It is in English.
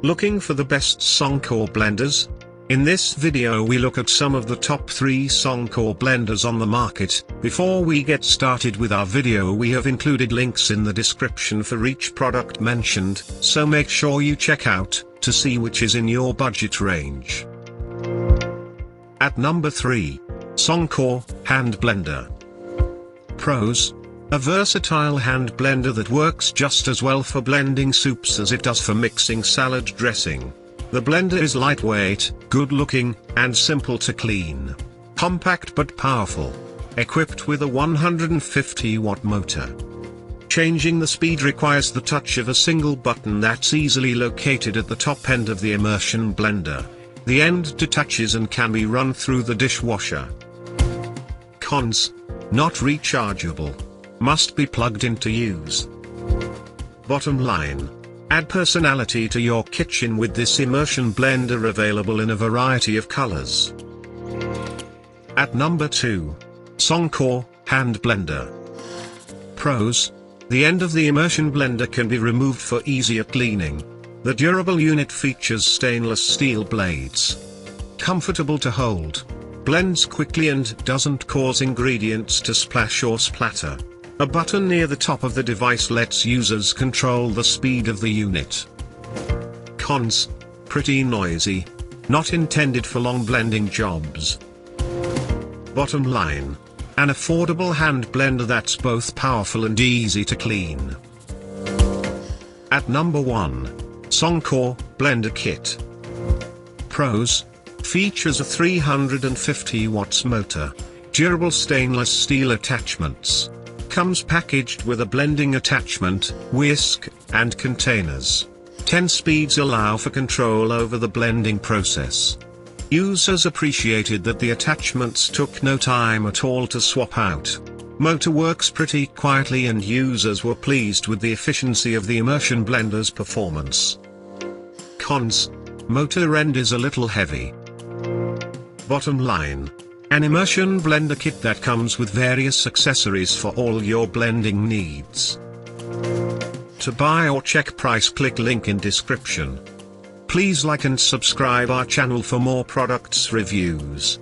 Looking for the best Sencor blenders? In this video we look at some of the top 3 Sencor blenders on the market. Before we get started with our video, we have included links in the description for each product mentioned, so make sure you check out, to see which is in your budget range. At number 3. Sencor Hand Blender. Pros: a versatile hand blender that works just as well for blending soups as it does for mixing salad dressing. The blender is lightweight, good-looking, and simple to clean. Compact but powerful. Equipped with a 150-watt motor. Changing the speed requires the touch of a single button that's easily located at the top end of the immersion blender. The end detaches and can be run through the dishwasher. Cons: not rechargeable. Must be plugged in to use. Bottom line: add personality to your kitchen with this immersion blender, available in a variety of colors. At number 2. Sencor Hand Blender. Pros: the end of the immersion blender can be removed for easier cleaning. The durable unit features stainless steel blades. Comfortable to hold. Blends quickly and doesn't cause ingredients to splash or splatter. A button near the top of the device lets users control the speed of the unit. Cons: pretty noisy. Not intended for long blending jobs. Bottom line: an affordable hand blender that's both powerful and easy to clean. At number 1. Sencor Blender Kit. Pros: features a 350 watts motor. Durable stainless steel attachments. Comes packaged with a blending attachment, whisk, and containers. 10 speeds allow for control over the blending process. Users appreciated that the attachments took no time at all to swap out. Motor works pretty quietly and users were pleased with the efficiency of the immersion blender's performance. Cons: motor end is a little heavy. Bottom line: an immersion blender kit that comes with various accessories for all your blending needs. To buy or check price, click link in description. Please like and subscribe our channel for more products reviews.